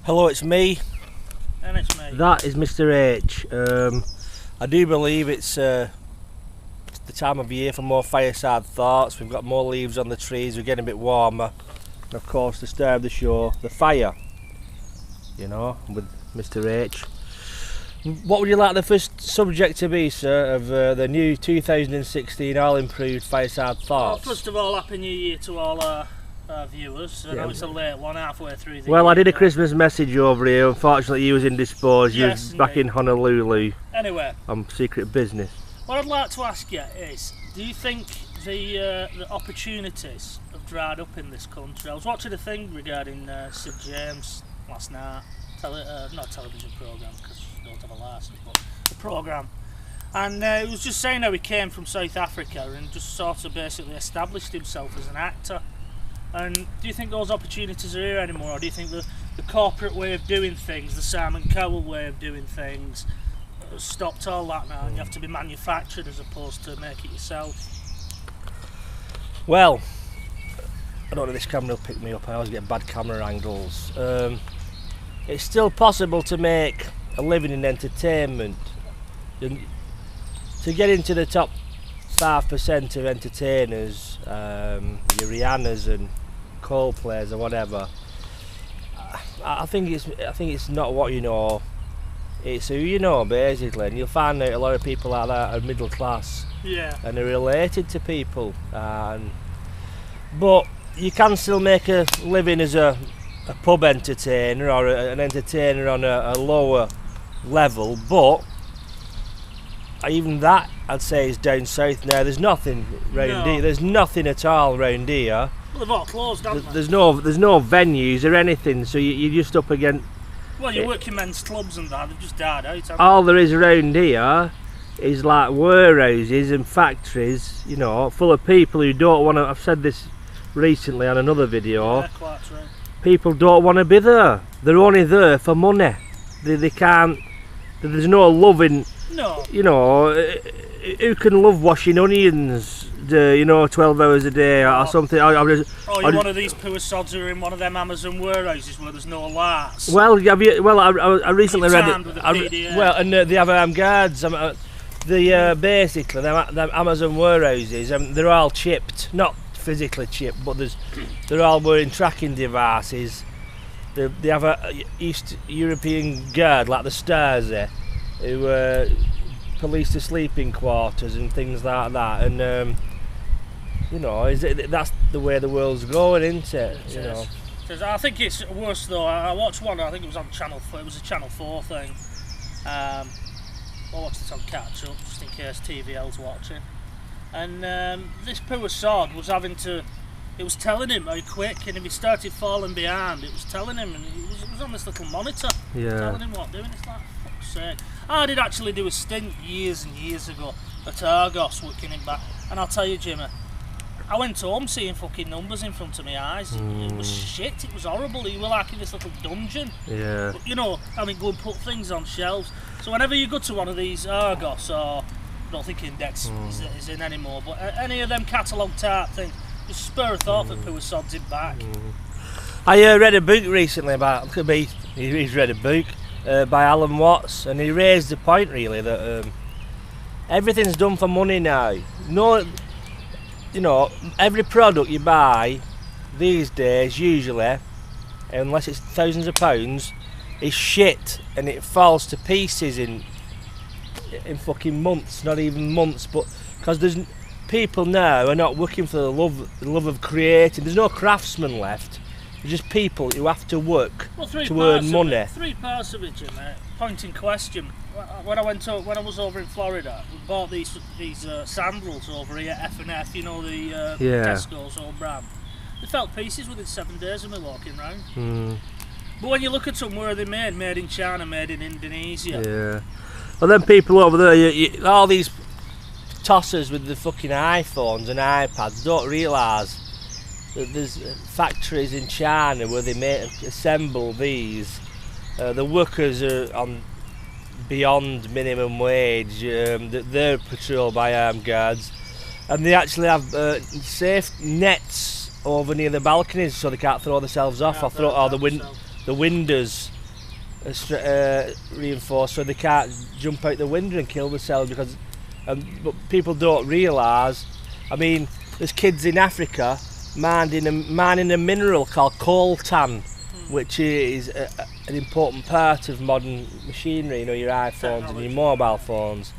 Hello, it's me. And it's me. That is Mr. H. I do believe it's the time of year for more fireside thoughts. We've got more leaves on the trees, we're getting a bit warmer. And of course, the star of the show, the fire. You know, with Mr. H. What would you like the first subject to be, sir, of the new 2016 all-improved fireside thoughts? Well, first of all, Happy New Year to all our viewers. I know it's a late one, halfway through the Well, year, I did a Christmas message over here. Unfortunately, you was indisposed. You was back in Honolulu Anyway, on secret business. what I'd like to ask you is, do you think the opportunities have dried up in this country? I was watching a thing regarding Sid James last night. Not a television programme, because I don't have a licence, but a programme. And he was just saying how he came from South Africa and just sort of basically established himself as an actor. And do you think those opportunities are here anymore, or do you think the corporate way of doing things, the Simon Cowell way of doing things, has stopped all that now and you have to be manufactured as opposed to make it yourself? Well, I don't know if this camera will pick me up. I always get bad camera angles. It's still possible to make a living in entertainment. To get into the top 5% of entertainers, your Rihannas and Coldplays or whatever, I think it's not what you know, it's who you know, basically. And you'll find out a lot of people like that are middle class, and are related to people. But you can still make a living as a pub entertainer or an entertainer on a lower level, but even that I'd say is down south now. There's nothing round here. There's nothing at all round here. Well, they've all closed, haven't they? There's no venues or anything, so you're just up against. Well, your working men's clubs and that, they've just died out, haven't all there is around here is like warehouses and factories, you know, full of people who don't want to. I've said this recently on another video. Yeah, quite true. People don't want to be there. They're only there for money. They can't. There's no loving. No. You know, who can love washing onions? 12 hours a day or something. You're one of these poor sods who are in one of them Amazon warehouses where there's no lights. Well, I recently read it. And they have guards. Basically, them Amazon warehouses. They're all chipped, not physically chipped, but they're all wearing tracking devices. They have a East European guard like the Stasi, who police the sleeping quarters and things like that. And that's the way the world's going, isn't it? You know. I think it's worse though. I watched one. I think it was on Channel 4. It was a Channel 4 thing. I watched it on catch up just in case TVL's watching. And this poor sod was it was telling him how quick, and if he started falling behind, it was telling him, and it was on this little monitor, telling him what to do, and it's like, for fuck's sake. I did actually do a stint years and years ago at Argos working in back, and I'll tell you, Jimmy, I went home seeing fucking numbers in front of my eyes. It was shit, it was horrible. You were like in this little dungeon. Yeah. But, go and put things on shelves. So whenever you go to one of these Argos, or I don't think Index is in anymore, but any of them catalogue type things, just spur a thought for poor sods in back. I read a book recently he's read a book by Alan Watts, and he raised the point really that everything's done for money now. No, every product you buy these days, usually, unless it's thousands of pounds, is shit, and it falls to pieces in fucking months, not even months, but because there's people now are not working for the love of creating. There's no craftsmen left. There's just people who have to work to earn money. 3 parts of it, Jim. Point in question. When I was over in Florida, we bought these sandals over here, F&F, the Tesco's old brand. They fell to pieces within 7 days of me walking round. But when you look at them, where are they made in China, made in Indonesia. Yeah. Well, then people over there, all these tossers with the fucking iPhones and iPads don't realise that there's factories in China where they assemble these. The workers are on beyond minimum wage. They're patrolled by armed guards, and they actually have safe nets over near the balconies so they can't throw themselves off or the windows are reinforced so they can't jump out the window and kill themselves, because but people don't realise, I mean, there's kids in Africa mining a mineral called coltan, which is an important part of modern machinery, you know, your iPhones and your mobile phones.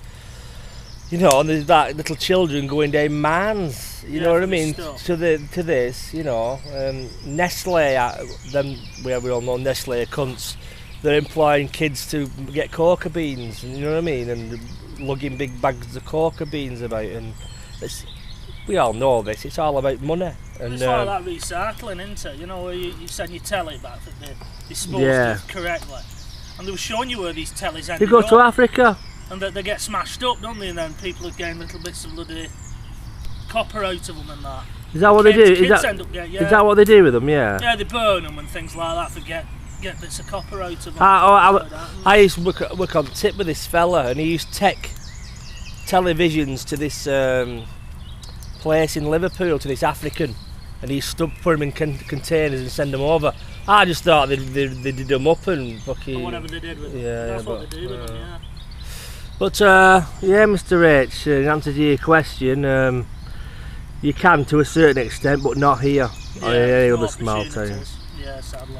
You know, and there's that little children going down mines, you know what I mean, to this, you know. Nestle, we all know Nestle are cunts. They're employing kids to get coca beans, you know what I mean, and lugging big bags of coca beans about, and we all know this. It's all about money. And it's like that recycling, isn't it? You know, where you send your telly back that they disposed of correctly, and they were showing you where these tellies ended up. You go to Africa. And that they get smashed up, don't they? And then people are getting little bits of bloody copper out of them and that. Is that what they do? Is that what they do with them? Yeah. Yeah, they burn them and things like that to get bits of copper out of them. I used to work on tip with this fella, and he used to take televisions to this place in Liverpool, to this African, and he used to put them in containers and send them over. I just thought they did them up and fucking... Or whatever they did with them. That's what they do with them, yeah. But yeah, Mr H, in answer to your question, you can to a certain extent, but not here. Yeah, Other small towns. Yeah, sadly.